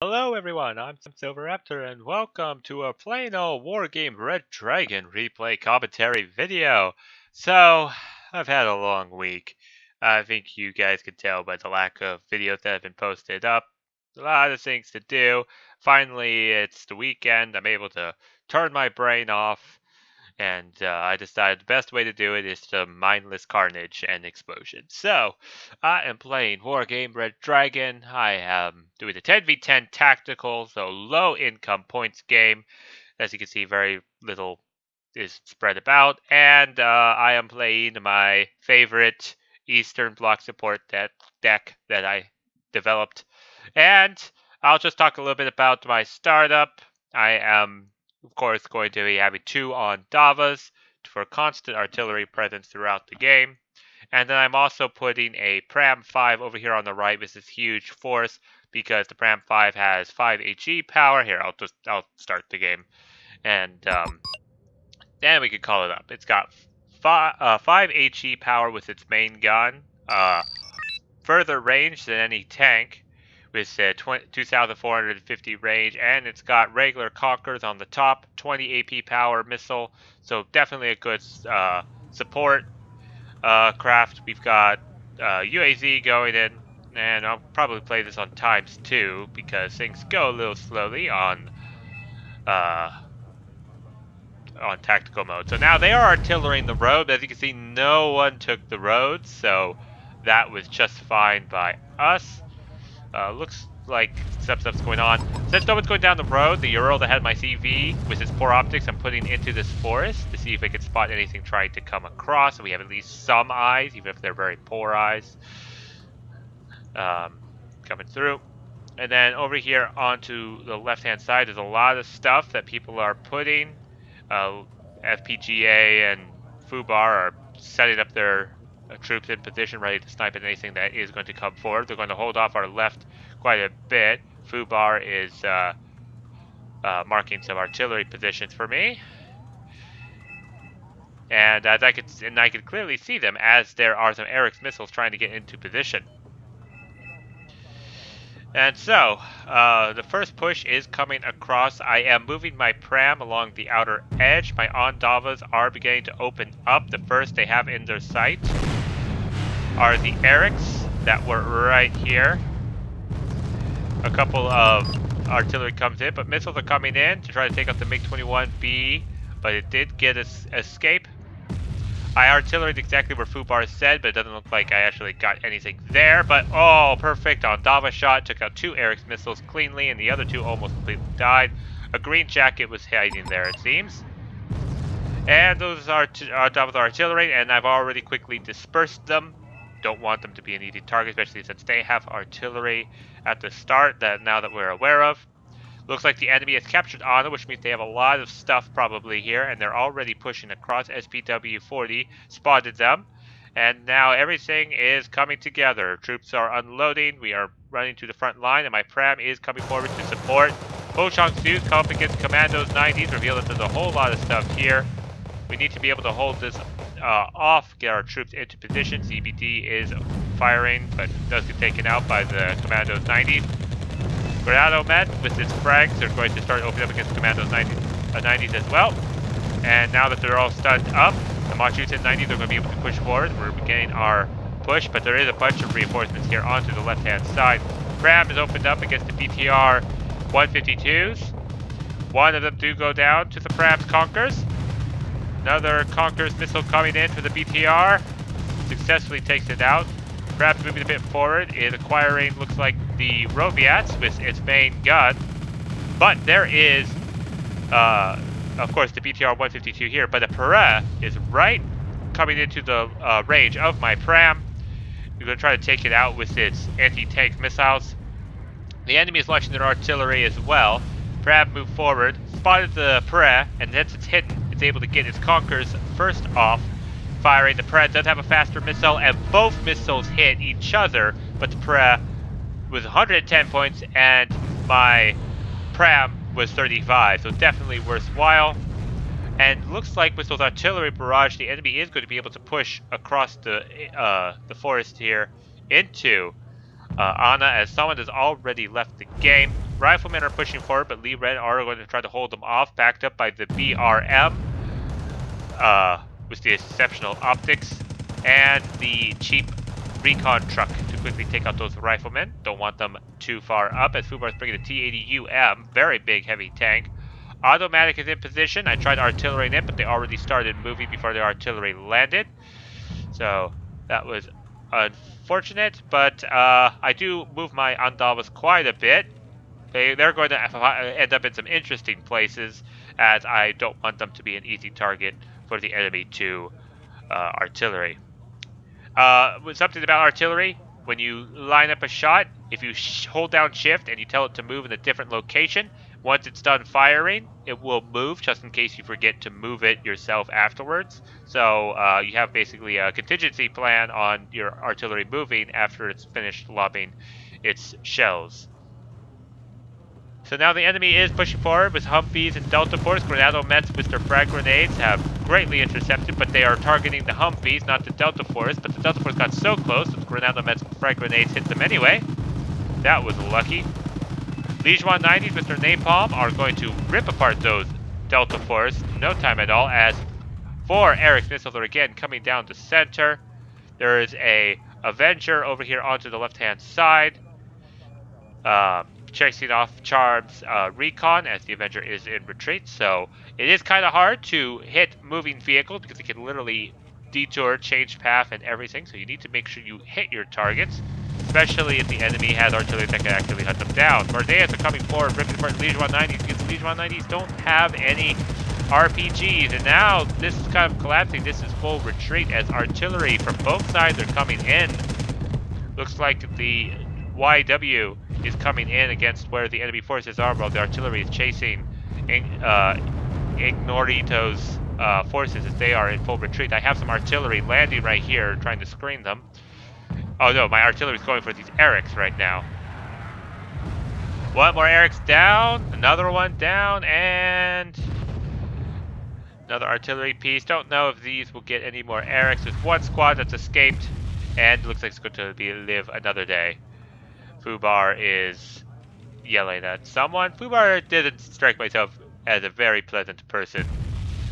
Hello everyone, I'm Silverraptor and welcome to a plain old Wargame Red Dragon replay commentary video. So, I've had a long week. I think you guys can tell by the lack of videos that have been posted up. A lot of things to do. Finally, it's the weekend. I'm able to turn my brain off. And I decided the best way to do it is to mindless carnage and explosion. So, I am playing Wargame Red Dragon. I am doing a 10v10 tactical, so low income points game. As you can see, very little is spread about. And I am playing my favorite Eastern Bloc support deck that I developed. And I'll just talk a little bit about my startup. I am of course, going to be having 2 on Davas for constant artillery presence throughout the game. And then I'm also putting a Pram 5 over here on the right with this huge force because the Pram 5 has 5 HE power. Here, I'll start the game. And then we can call it up. It's got 5 HE power with its main gun. Further range than any tank with 2,450 range, and it's got regular Conquerors on the top, 20 AP power missile, so definitely a good support craft. We've got UAZ going in, and I'll probably play this on ×2 because things go a little slowly on tactical mode. So now they are artillerying the road, but as you can see, no one took the road, so that was just fine by us. Looks like some stuff's going on. Since no one's going down the road, the Ural that had my CV with its poor optics, I'm putting into this forest to see if I can spot anything trying to come across. So we have at least some eyes, even if they're very poor eyes, coming through. And then over here onto the left-hand side, there's a lot of stuff that people are putting. FPGA and Fubar are setting up their troops in position ready to snipe at anything that is going to come forward. They're going to hold off our left quite a bit. Fubar is marking some artillery positions for me. And as I could clearly see them as there are some Eric's missiles trying to get into position. And so, the first push is coming across. I am moving my Pram along the outer edge. My Ondavas are beginning to open up. The first they have in their sight are the Erics that were right here. A couple of artillery comes in, but missiles are coming in to try to take out the MiG-21B, but it did get escape. I artilleried exactly where Fubar said, but it doesn't look like I actually got anything there. But, oh, perfect. Ondava shot. Took out 2 Eric's missiles cleanly, and the other 2 almost completely died. A green jacket was hiding there, it seems. And those are Ondava's artillery, and I've already quickly dispersed them. Don't want them to be an easy target, especially since they have artillery at the start now that we're aware of. Looks like the enemy has captured Anna, which means they have a lot of stuff probably here, and they're already pushing across. SPW-40 spotted them, and now everything is coming together. Troops are unloading, we are running to the front line, and my Pram is coming forward to support. Ho-Chang Su's come up against Commandos 90s, reveal that there's a whole lot of stuff here. We need to be able to hold this off, get our troops into position. CBD is firing, but does get taken out by the Commandos 90s. Granado Med with its frags are going to start opening up against Commandos 90s as well. And now that they're all stunned up, the Machutan 90s are going to be able to push forward. We're beginning our push, but there is a bunch of reinforcements here onto the left-hand side. Pram is opened up against the BTR 152s. One of them do go down to the Pram's Conquerors. Another Conqueror's missile coming in for the BTR. Successfully takes it out. Perhaps moving a bit forward is acquiring, looks like, the Roviats with its main gun. But there is, of course, the BTR-152 here, but the Pera is right coming into the range of my Pram. We're going to try to take it out with its anti-tank missiles. The enemy is launching their artillery as well. Pram moved forward, spotted the Pera, and once it's hidden, it's able to get its Conquerors first off. Firing. The Pera does have a faster missile, and both missiles hit each other, but the Pera was 110 points, and my Pram was 35, so definitely worthwhile. And looks like with those artillery barrage, the enemy is going to be able to push across the forest here into Anna, as someone has already left the game. Riflemen are pushing forward, but Lee Red are going to try to hold them off, backed up by the BRM, with the exceptional optics, and the cheap recon truck to quickly take out those riflemen. Don't want them too far up, as Fubar is bringing the T-80UM, very big, heavy tank. Automatic is in position. I tried artillery in, but they already started moving before the artillery landed. So that was unfortunate, but I do move my Andavas quite a bit. They're going to end up in some interesting places, as I don't want them to be an easy target for the enemy to artillery. Something about artillery, when you line up a shot, if you hold down shift and you tell it to move in a different location, once it's done firing, it will move, just in case you forget to move it yourself afterwards. So you have basically a contingency plan on your artillery moving after it's finished lobbing its shells. So now the enemy is pushing forward with Humvees and Delta Force. Granado Mets with their frag grenades have greatly intercepted, but they are targeting the Humvees, not the Delta Force. But the Delta Force got so close that the Granado Mets frag grenades hit them anyway. That was lucky. Lijuan 90s with their napalm are going to rip apart those Delta Force in no time at all, as 4 Eric's missiles are again coming down the center. There is a Avenger over here onto the left-hand side, chasing off Charm's recon, as the Avenger is in retreat. So it is kind of hard to hit moving vehicles because it can literally detour, change path, and everything. So you need to make sure you hit your targets, especially if the enemy has artillery that can actively hunt them down. Bardeas are coming forward, ripping apart Lijuan 90s, because Lijuan 90s don't have any RPGs, and now this is kind of collapsing. This is full retreat as artillery from both sides are coming in. Looks like the YW is coming in against where the enemy forces are, while the artillery is chasing Ignorito's forces as they are in full retreat. I have some artillery landing right here, trying to screen them. Oh no, my artillery is going for these Erics right now. One more Eric's down, another one down, and another artillery piece. Don't know if these will get any more Erics. There's one squad that's escaped, and it looks like it's going to live another day. Fubar is yelling at someone. Fubar didn't strike myself as a very pleasant person,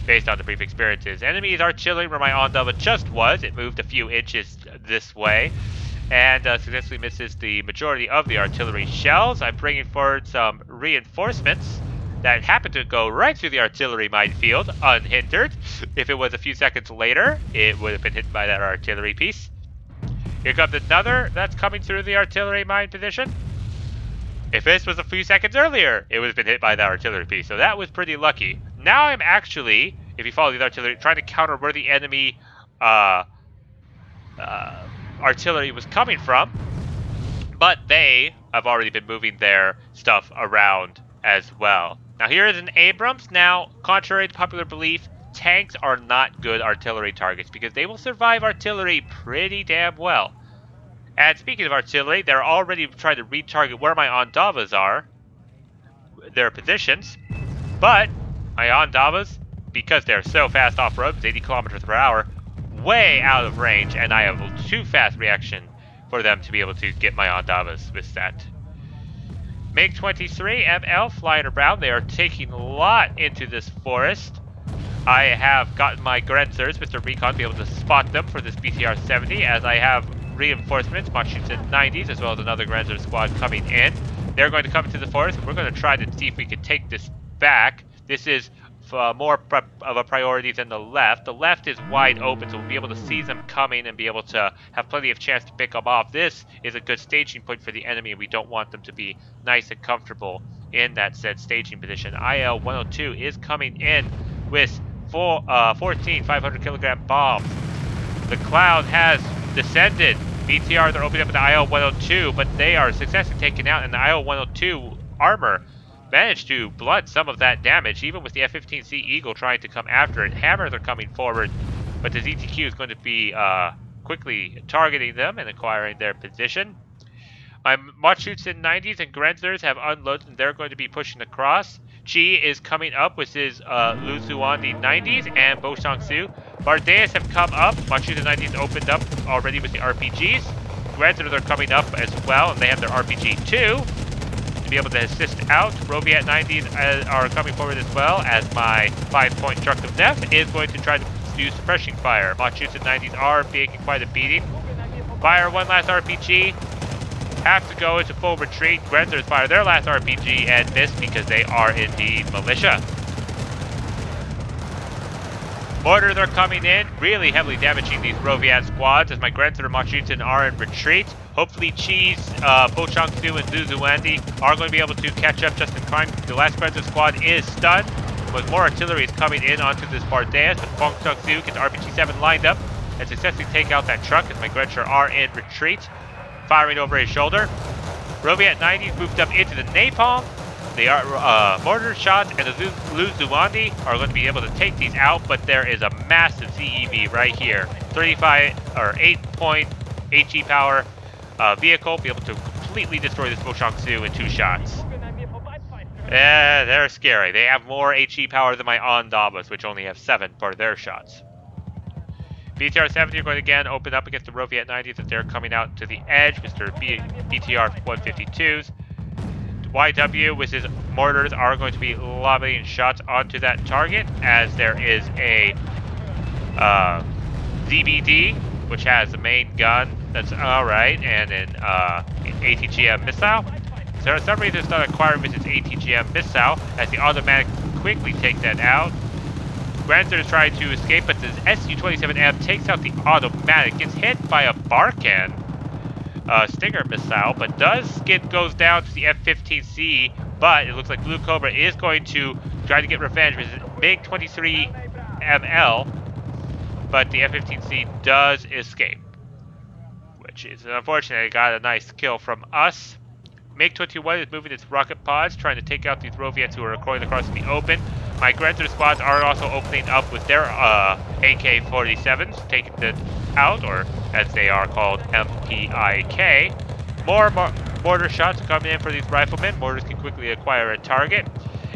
based on the brief experiences. Enemies are chilling where my Ondava just was. It moved a few inches this way, and successfully misses the majority of the artillery shells. I'm bringing forward some reinforcements that happen to go right through the artillery minefield, unhindered. If it was a few seconds later, it would have been hit by that artillery piece. Here comes another that's coming through the artillery mine position. If this was a few seconds earlier, it would have been hit by that artillery piece. So that was pretty lucky. Now I'm actually, if you follow the artillery, trying to counter where the enemy artillery was coming from. But they have already been moving their stuff around as well. Now here is an Abrams. Now, contrary to popular belief, tanks are not good artillery targets because they will survive artillery pretty damn well. And speaking of artillery, they're already trying to retarget where my Ondavas are, their positions. But my Ondavas, because they're so fast off-road, 80 kilometers per hour, way out of range, and I have a too fast reaction for them to be able to get my Ondavas with that. MiG-23 ML flying around. They are taking a lot into this forest. I have gotten my Grenzers with the recon to be able to spot them for this BTR-70, as I have reinforcements, Washington 90s, as well as another Grenzer squad coming in. They're going to come into the forest, and we're going to try to see if we can take this back. This is more of a priority than the left. The left is wide open, so we'll be able to see them coming and be able to have plenty of chance to pick them off. This is a good staging point for the enemy, and we don't want them to be nice and comfortable in that said staging position. IL-102 is coming in with 14 500-kilogram bombs. The cloud has descended. BTR, they're opening up the IL-102, but they are successfully taken out, and the IL-102 armor managed to blunt some of that damage, even with the F-15C Eagle trying to come after it. Hammers are coming forward, but the ZTQ is going to be quickly targeting them and acquiring their position. My Machutsin 90s and Grenzers have unloaded, and they're going to be pushing across. Chi is coming up with his Luzuandi 90s and Bo Shang-Su. Bardeas have come up. Machutsin 90s opened up already with the RPGs. Grenzers are coming up as well, and they have their RPG too. To be able to assist out. Roviat 90s are coming forward as well, as my 5-point Truck of Death is going to try to use suppressing fire. Machutes 90s are taking quite a beating. Fire one last RPG. Have to go into full retreat. Grenzers fire their last RPG and miss because they are indeed militia. Mortars are coming in, really heavily damaging these Roviat squads as my Grenzer and Machuten are in retreat. Hopefully Cheese, Bochangsu, and Zuzuandi are going to be able to catch up just in time. The last Grenzer squad is stunned, with more artillery is coming in onto this Bardeas, but Bochangsu gets RPG-7 lined up and successfully take out that truck as my Grenzer are in retreat, firing over his shoulder. Roviat 90s moved up into the Napalm. They are mortar shots, and the Zuzuandi are going to be able to take these out, but there is a massive CEV right here. 35 or 8-point HE power vehicle, be able to completely destroy this Bochangsu in 2 shots. They're scary. They have more HE power than my Ondavas, which only have 7 for their shots. BTR 70 are going to again open up against the Roviat 90s as they're coming out to the edge. Mr. BTR 152s. YW with his mortars are going to be lobbing shots onto that target as there is a ZBD, which has the main gun that's alright, and an ATGM missile. So for some reason it's not acquiring with its ATGM missile as the automatic quickly take that out. Granzer is trying to escape, but the SU-27M takes out the automatic, gets hit by a Barkan Stinger missile, but goes down to the F-15C, but it looks like Blue Cobra is going to try to get revenge with his MiG-23ML, but the F-15C does escape, which is unfortunate. It got a nice kill from us. MiG-21 is moving its rocket pods, trying to take out these Roviats who are going across in the open. My Grenzer squads are also opening up with their AK-47s, taking them out, or as they are called, MPIK. More mortar shots are coming in for these riflemen. Mortars can quickly acquire a target.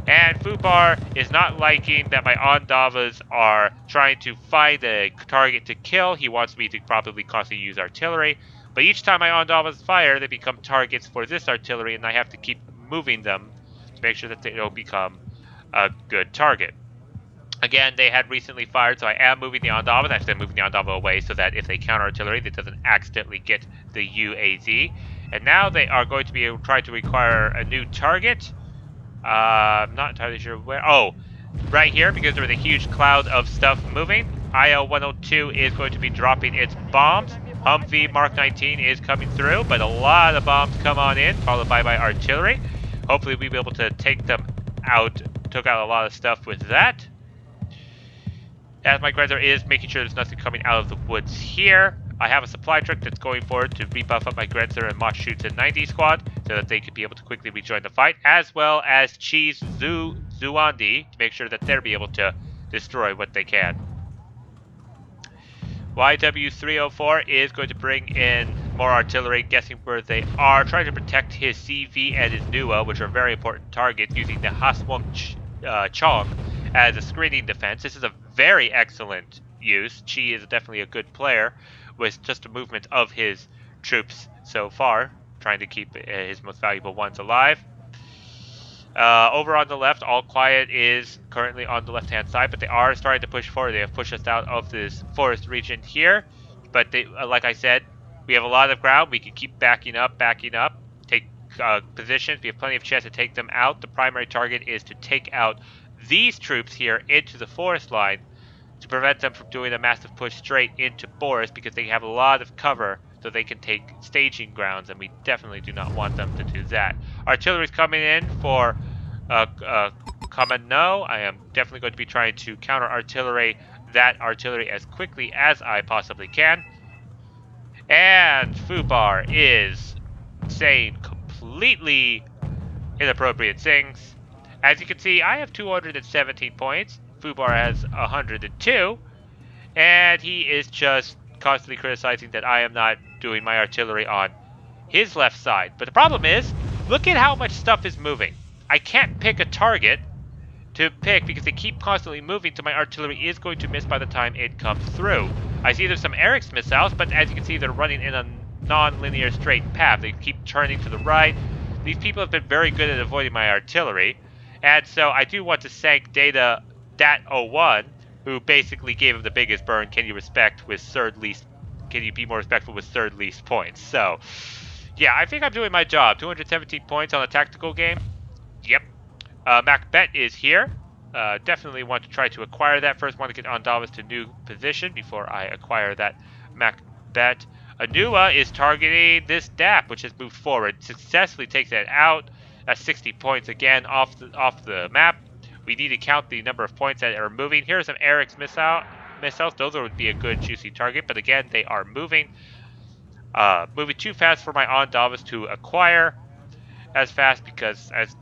And Fubar is not liking that my Ondavas are trying to find a target to kill. He wants me to probably constantly use artillery. But each time my Ondavas fire, they become targets for this artillery, and I have to keep moving them to make sure that they don't become a good target. Again, they had recently fired, so I am moving the Ondava. Actually, I'm moving the Ondava away so that if they counter artillery, it doesn't accidentally get the UAZ. And now they are going to be trying to require a new target. I'm not entirely sure where. Oh, right here, because there was a huge cloud of stuff moving. IL-102 is going to be dropping its bombs. Humvee Mark 19 is coming through, but a lot of bombs come on in, followed by my artillery. Hopefully we'll be able to take them out. Took out a lot of stuff with that. As my Grenzer is making sure there's nothing coming out of the woods here. I have a supply truck that's going forward to rebuff up my Grenzer and Machuten 90 squad so that they could be able to quickly rejoin the fight, as well as Cheese Zuandi to make sure that they'll be able to destroy what they can. YW304 is going to bring in more artillery, guessing where they are, trying to protect his CV and his NUA, which are very important targets, using the Haswong Chong as a screening defense. This is a very excellent use. Chi is definitely a good player with just the movement of his troops so far, trying to keep his most valuable ones alive. Over on the left, All Quiet is currently on the left-hand side, but they are starting to push forward. They have pushed us out of this forest region here, but they, like I said, we have a lot of ground. We can keep backing up, take positions. We have plenty of chance to take them out. The primary target is to take out these troops here into the forest line to prevent them from doing a massive push straight into Boris, because they have a lot of cover so they can take staging grounds, and we definitely do not want them to do that. Artillery's coming in for Kamano. I am definitely going to be trying to counter that artillery as quickly as I possibly can. And Fubar is saying completely inappropriate things. As you can see, I have 217 points. Fubar has 102. And he is just constantly criticizing that I am not doing my artillery on his left side. But the problem is, look at how much stuff is moving. I can't pick a target to pick because they keep constantly moving, so my artillery is going to miss by the time it comes through. I see there's some Eric's missiles, but as you can see, they're running in a non-linear straight path. They keep turning to the right. these people have been very good at avoiding my artillery. And so I do want to thank Dat01, who basically gave him the biggest burn. Can you be more respectful with third least points? So, yeah, I think I'm doing my job. 217 points on a tactical game. Yep. Macbeth is here. Definitely want to try to acquire that. First, want to get Ondavas to new position before I acquire that Macbeth. Anua is targeting this DAP, which has moved forward. Successfully takes that out. That's 60 points again off the map. We need to count the number of points that are moving. Here are some Eric's missiles. Those would be a good juicy target, but again, they are moving. Moving too fast for my Ondavas to acquire as fast because as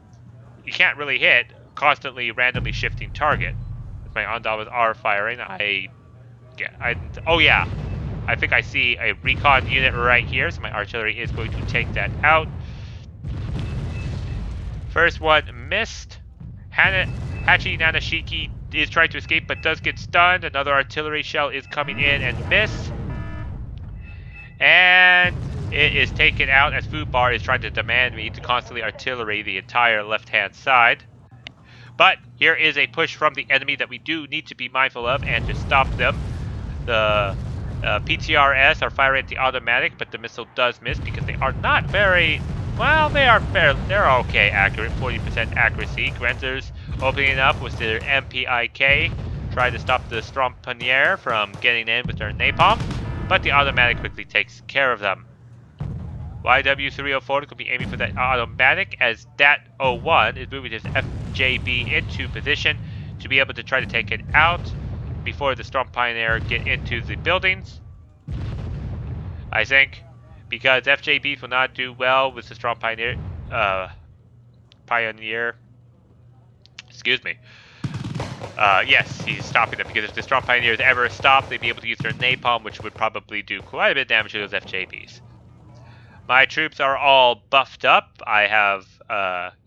you can't really hit constantly randomly shifting target. As my Ondavas are firing, oh yeah. I think I see a recon unit right here, so my artillery is going to take that out. First one missed. Hachi Nanashiki is trying to escape but does get stunned. Another artillery shell is coming in and miss. And it is taken out as Food Bar is trying to demand me to constantly artillery the entire left-hand side. But here is a push from the enemy that we do need to be mindful of and to stop them. The PTRS are firing at the automatic, but the missile does miss because they are not very, well, they're okay accurate, 40% accuracy. Grenzers opening up with their MPIK, try to stop the Strompanier from getting in with their napalm, but the automatic quickly takes care of them. YW304 could be aiming for that automatic as Dat01 is moving his FJB into position to be able to try to take it out before the Storm Pioneer get into the buildings. I think because FJBs will not do well with the Storm Pioneer. Excuse me. Yes, he's stopping them because if the Storm Pioneers ever stop, they'd be able to use their napalm, which would probably do quite a bit of damage to those FJBs. My troops are all buffed up. I have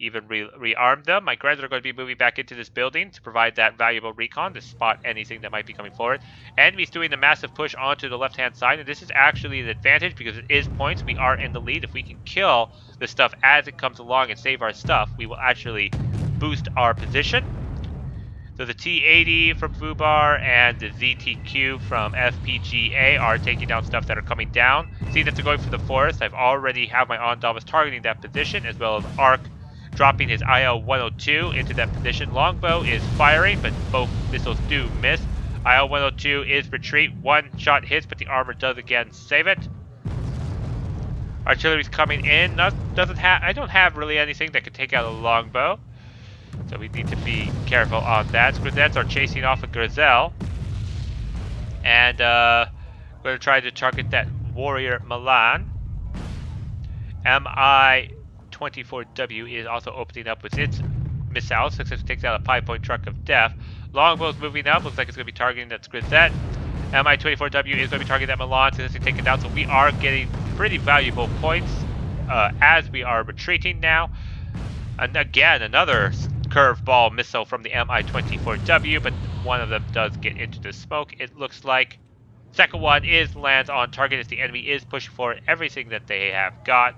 even rearmed them. My Grens are going to be moving back into this building to provide that valuable recon to spot anything that might be coming forward. Enemy's doing the massive push onto the left-hand side, and this is actually an advantage because it is points. We are in the lead. If we can kill the stuff as it comes along and save our stuff, we will actually boost our position. So the T-80 from Fubar and the ZTQ from FPGA are taking down stuff that are coming down. See that they're going for the forest. I've already have my Ondavas targeting that position, as well as Arc dropping his IL-102 into that position. Longbow is firing, but both missiles do miss. IL-102 is retreat. One shot hits, but the armor does again save it. Artillery's coming in. I don't have really anything that could take out a longbow, so we need to be careful on that. Grisettes are chasing off a Griselle. And we're going to try to target that Warrior Milan. MI-24W is also opening up with its missiles. Successfully takes out a 5-point truck of death. Longbow's moving up. Looks like it's going to be targeting that Grisette. MI-24W is going to be targeting that Milan. Successfully taken down. So we are getting pretty valuable points as we are retreating now. And again, another curveball missile from the MI-24W, but one of them does get into the smoke, it looks like. Second one lands on target as the enemy is pushing forward everything that they have got.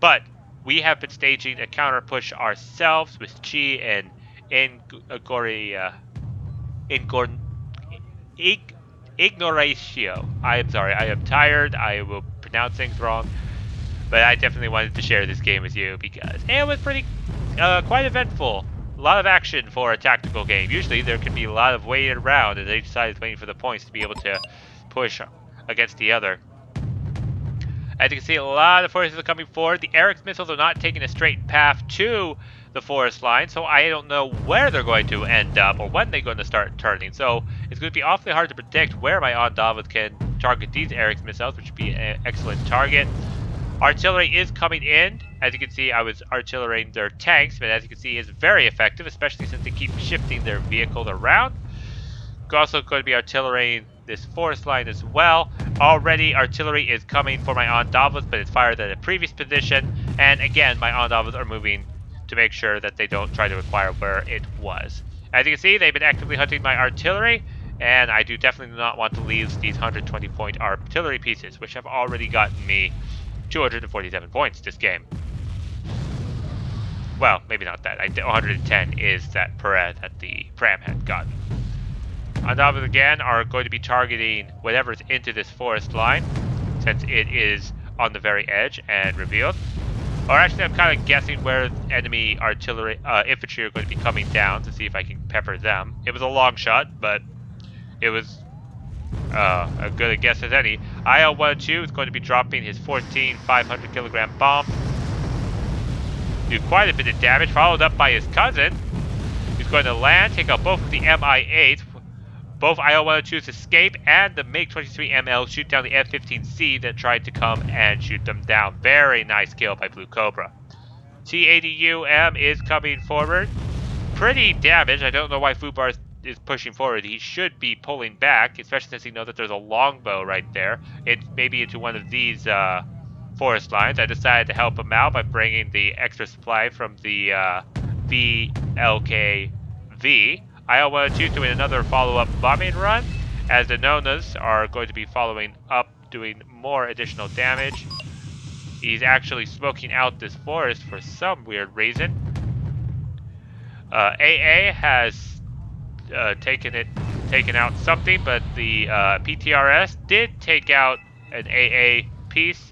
But we have been staging a counter push ourselves with Chi and Ignoratio. I am sorry, I am tired, I will pronounce things wrong. But I definitely wanted to share this game with you because it was pretty, quite eventful. A lot of action for a tactical game. Usually there can be a lot of waiting around and each side is waiting for the points to be able to push against the other. As you can see, a lot of forces are coming forward. The Eric's missiles are not taking a straight path to the forest line, so I don't know where they're going to end up or when they're going to start turning. So it's going to be awfully hard to predict where my Ondavas can target these Eric's missiles, which would be an excellent target. Artillery is coming in. As you can see, I was artillerying their tanks, but as you can see, it's very effective, especially since they keep shifting their vehicles around. We're also going to be artillerying this forest line as well. Already, artillery is coming for my Ondavas, but it's fired at a previous position. And again, my Ondavas are moving to make sure that they don't try to acquire where it was. As you can see, they've been actively hunting my artillery, and I do definitely not want to lose these 120-point artillery pieces, which have already gotten me 247 points this game. Well, maybe not that. 110 is that Perez that the Pram had gotten. Andavas again are going to be targeting whatever's into this forest line, since it is on the very edge and revealed. Or actually, I'm kind of guessing where enemy artillery, infantry are going to be coming down to see if I can pepper them. It was a long shot, but it was as good a guess as any. IL-102 is going to be dropping his 14 500 kilogram bomb. Do quite a bit of damage, followed up by his cousin, who's going to land, take out both of the MI-8. Both IL-102s escape, and the MiG-23ML shoot down the F-15C that tried to come and shoot them down. Very nice kill by Blue Cobra. T-80UM is coming forward. Pretty damaged. I don't know why Fubar is pushing forward. He should be pulling back, especially since he knows that there's a longbow right there. It's maybe into one of these forest lines. I decided to help him out by bringing the extra supply from the VLKV. IL-102 doing another follow-up bombing run, as the Nonas are going to be following up, doing more additional damage. He's actually smoking out this forest for some weird reason. AA has taken out something, but the PTRS did take out an AA piece.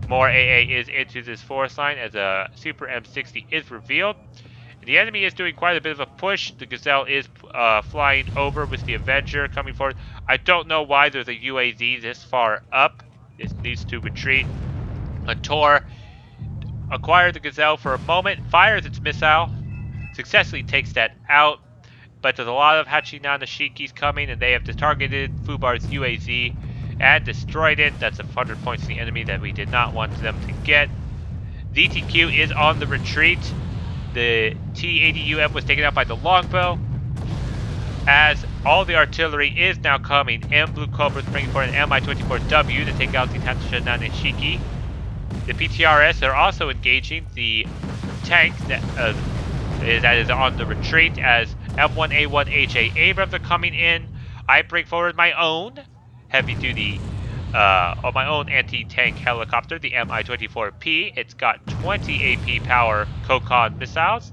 More AA is into this forest line as a Super M60 is revealed. The enemy is doing quite a bit of a push. The Gazelle is flying over with the Avenger coming forward. I don't know why there's a UAZ this far up. It needs to retreat. A Tor acquired the Gazelle for a moment, fires its missile, successfully takes that out. But there's a lot of Hachinana Shikis coming, and they have targeted Fubar's UAZ and destroyed it. That's 100 points to the enemy that we did not want them to get. DTQ is on the retreat. The T-80UM was taken out by the longbow. As all the artillery is now coming, M Blue Cobra is bringing forward an Mi-24W to take out the Hachinana Shiki. The PTRS are also engaging the tank that is on the retreat as M1A1HA Abrams are coming in. I bring forward my own heavy-duty, my own anti-tank helicopter, the Mi-24P. It's got 20 AP power Kokon missiles,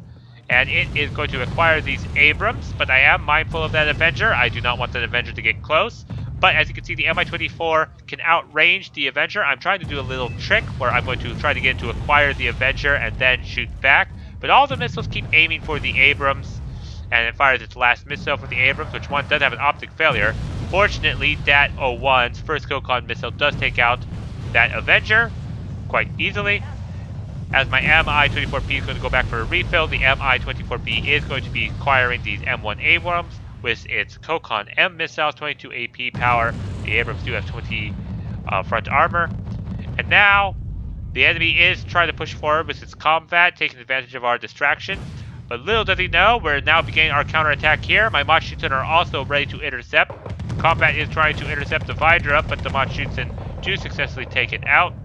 and it is going to acquire these Abrams, but I am mindful of that Avenger. I do not want that Avenger to get close. But as you can see, the Mi-24 can outrange the Avenger. I'm trying to do a little trick where I'm going to try to get it to acquire the Avenger and then shoot back. But all the missiles keep aiming for the Abrams, and it fires its last missile for the Abrams, which one does have an optic failure. Fortunately, that 01's first Kokon missile does take out that Avenger quite easily. As my Mi-24P is going to go back for a refill, the Mi-24B is going to be acquiring these M1 Abrams with its Kokon M missiles, 22 AP power. The Abrams do have 20 front armor. And now, the enemy is trying to push forward with its combat, taking advantage of our distraction. But little does he know, we're now beginning our counterattack here. My Machuten are also ready to intercept. Combat is trying to intercept the Vidra, but the Machuten do successfully take it out.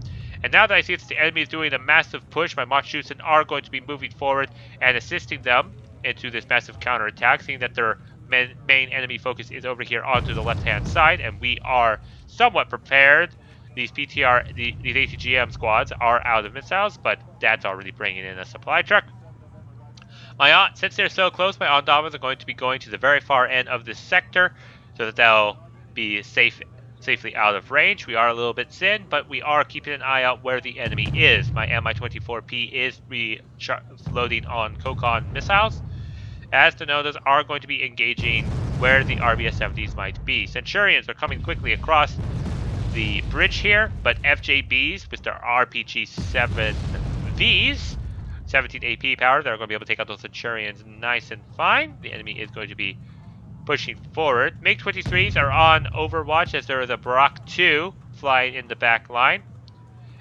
And now that I see that the enemy is doing a massive push, my Machuten are going to be moving forward and assisting them into this massive counterattack, seeing that their main enemy focus is over here onto the left-hand side, and we are somewhat prepared. These these ATGM squads are out of missiles, but that's already bringing in a supply truck. Since they're so close, my Ondavas are going to be going to the very far end of this sector, so that they'll be safely out of range. We are a little bit thin, but we are keeping an eye out where the enemy is. My Mi-24P is reloading on Kokon missiles, as the Nodas are going to be engaging where the RBS-70s might be. Centurions are coming quickly across the bridge here, but FJBs with their RPG-7Vs, 17 AP power, they're going to be able to take out those Centurions nice and fine. The enemy is going to be pushing forward. MiG-23s are on overwatch as there is a Barak 2 flying in the back line.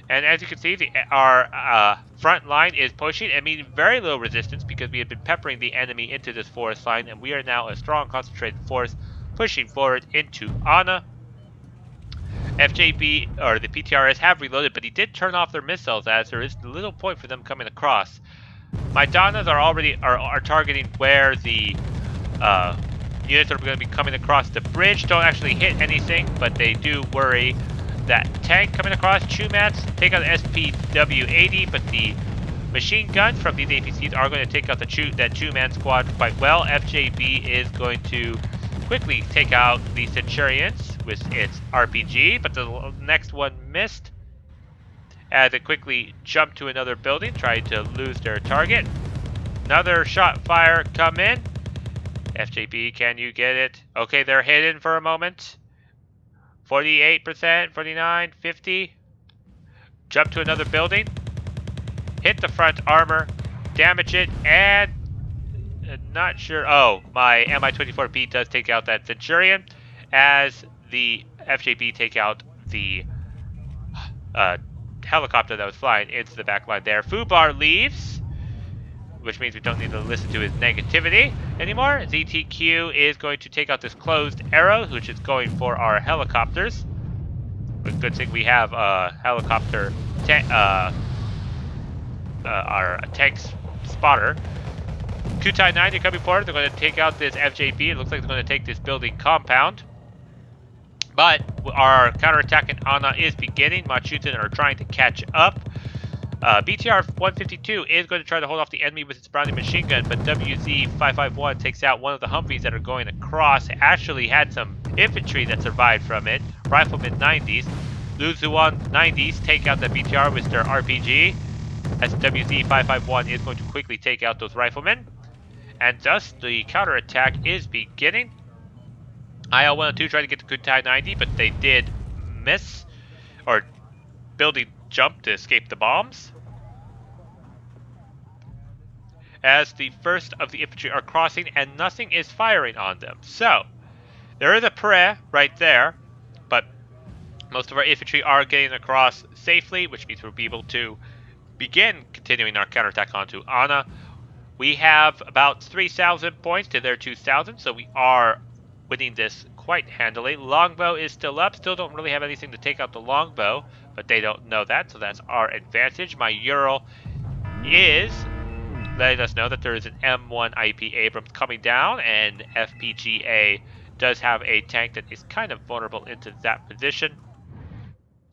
And as you can see, our front line is pushing and meeting very little resistance because we have been peppering the enemy into this forest line, and we are now a strong concentrated force pushing forward into Anna. FJB, or the PTRS, have reloaded, but he did turn off their missiles as there is little point for them coming across. My Donnas are already targeting where the units are going to be coming across the bridge. Don't actually hit anything, but they do worry that tank coming across. Chumats take out the SPW-80, but the Machine guns from these APCs are going to take out that two-man squad quite well. FJB is going to quickly take out the Centurions with its RPG, but the next one missed as it quickly jumped to another building, trying to lose their target. Another shot fire come in. FJB, can you get it? Okay, they're hidden for a moment. 48%, 49, 50. Jump to another building. Hit the front armor, damage it, and not sure. Oh, my Mi-24P does take out that Centurion, as the FJB take out the helicopter that was flying into the back line there. Fubar leaves, which means we don't need to listen to his negativity anymore. ZTQ is going to take out this closed arrow, which is going for our helicopters. But good thing we have a helicopter, our tank spotter. Kutai 90 coming forward. They're going to take out this FJB. It looks like they're going to take this building compound. But our counterattack in Anna is beginning. Machutin are trying to catch up. BTR 152 is going to try to hold off the enemy with its Browning machine gun, but WZ 551 takes out one of the Humvees that are going across. Actually had some infantry that survived from it. Rifleman 90s. Luzuan 90s take out the BTR with their RPG, as WZ 551 is going to quickly take out those riflemen. And thus the counterattack is beginning. IL-102 tried to get the Kutai 90, but they did miss, or building jump to escape the bombs. As the first of the infantry are crossing and nothing is firing on them. So, there is a pre right there, but most of our infantry are getting across safely, which means we'll be able to begin continuing our counterattack onto Anna. We have about 3,000 points to their 2,000, so we are winning this quite handily. Longbow is still up. Still don't really have anything to take out the longbow, but they don't know that, so that's our advantage. My Ural is letting us know that there is an M1 IP Abrams coming down, and FPGA does have a tank that is kind of vulnerable into that position.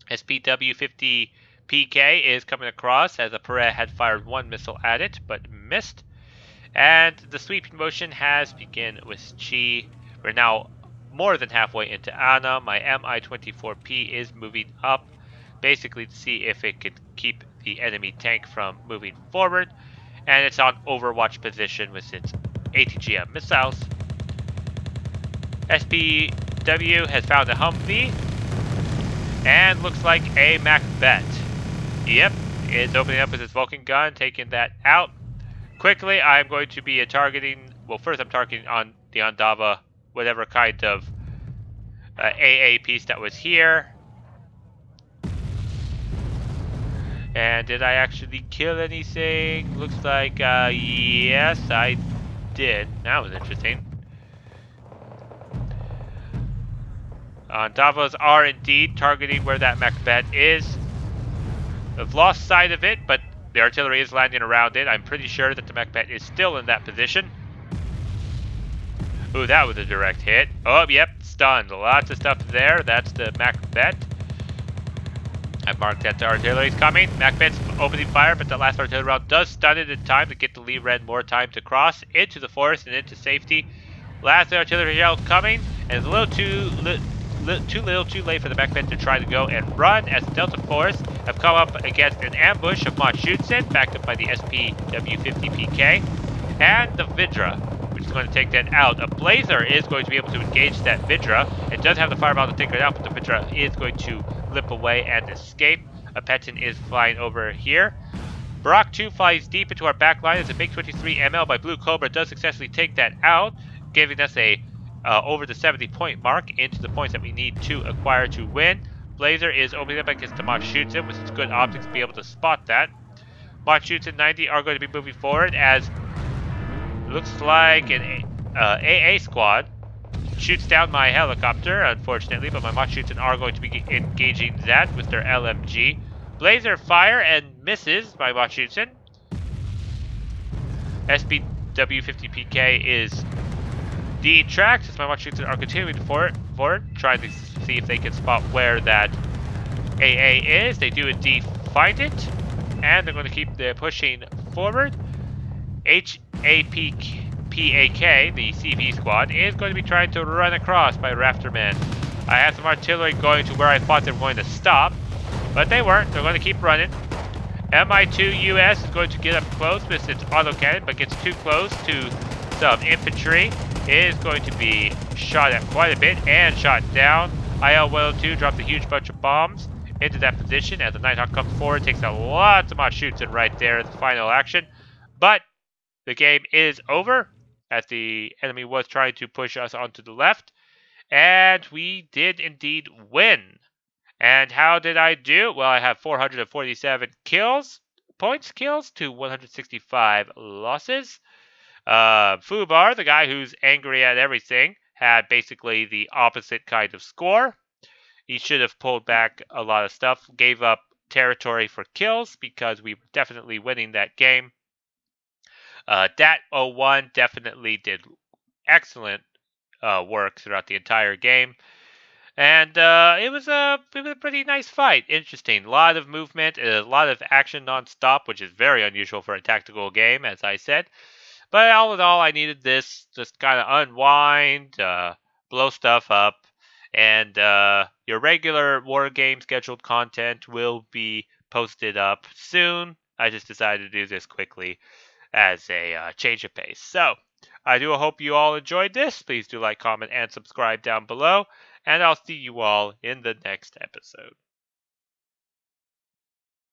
SPW-50 PK is coming across, as a Pare had fired one missile at it, but missed. And the sweeping motion has begun with Chi. We're now more than halfway into Anna. My Mi-24P is moving up, basically to see if it could keep the enemy tank from moving forward. And it's on overwatch position with its ATGM missiles. SPW has found a Humvee, and looks like a Macbeth. Yep, it's opening up with its Vulcan gun, taking that out. Quickly, I'm going to be targeting, well, first I'm targeting on the Ondava, whatever kind of AA piece that was here. And did I actually kill anything? Looks like, yes, I did. That was interesting. Ondavas are indeed targeting where that Macbeth is. I've lost sight of it, but the artillery is landing around it. I'm pretty sure that the Macbeth is still in that position. Ooh, that was a direct hit. Oh, yep, stunned. Lots of stuff there. That's the Macbeth. I've marked that the artillery is coming. Macbeth's opening fire, but the last artillery round does stun it in time to get the Lee Red more time to cross into the forest and into safety. Last artillery shell coming, and it's a little too late for the Macbeth to try to go and run, as the Delta Force have come up against an ambush of Machutsen, backed up by the SPW-50PK, and the Vidra, which is going to take that out. A Blazer is going to be able to engage that Vidra. It does have the fireball to take it out, but the Vidra is going to limp away and escape. A Petin is flying over here. Barak 2 flies deep into our back line as a MiG-23 ML by Blue Cobra does successfully take that out, giving us a over the 70-point mark into the points that we need to acquire to win. Blazer is opening up against the Machutsen with its good optics to be able to spot that. Machutsen 90 are going to be moving forward, as looks like an AA squad shoots down my helicopter, unfortunately, but my Machutsen are going to be engaging that with their LMG. Blazer fire and misses my Machutsen. SPW-50PK is detracked as my Machutsen are continuing forward, trying to see if they can spot where that AA is. They do indeed find it. and they're going to keep pushing forward. HAPK, the CP squad, is going to be trying to run across by Raptormen. I have some artillery going to where I thought they were going to stop, but they weren't. They're going to keep running. MI2 US is going to get up close with its autocannon, but gets too close to some infantry. It is going to be shot at quite a bit and shot down. IL-102 drops a huge bunch of bombs into that position as the Nighthawk comes forward, takes a lot of shoots in right there in the final action. But the game is over as the enemy was trying to push us onto the left, and we did indeed win. And how did I do? Well, I have 447 points kills to 165 losses. Fubar, the guy who's angry at everything, had basically the opposite kind of score. He should have pulled back a lot of stuff, gave up territory for kills because we were definitely winning that game. Dat01 definitely did excellent work throughout the entire game. And it was a pretty nice fight. Interesting. A lot of movement, a lot of action non-stop, which is very unusual for a tactical game, as I said. But all in all, I needed this just kind of unwind, blow stuff up, and your regular Wargame scheduled content will be posted up soon. I just decided to do this quickly as a change of pace. So, I do hope you all enjoyed this. Please do like, comment, and subscribe down below. And I'll see you all in the next episode.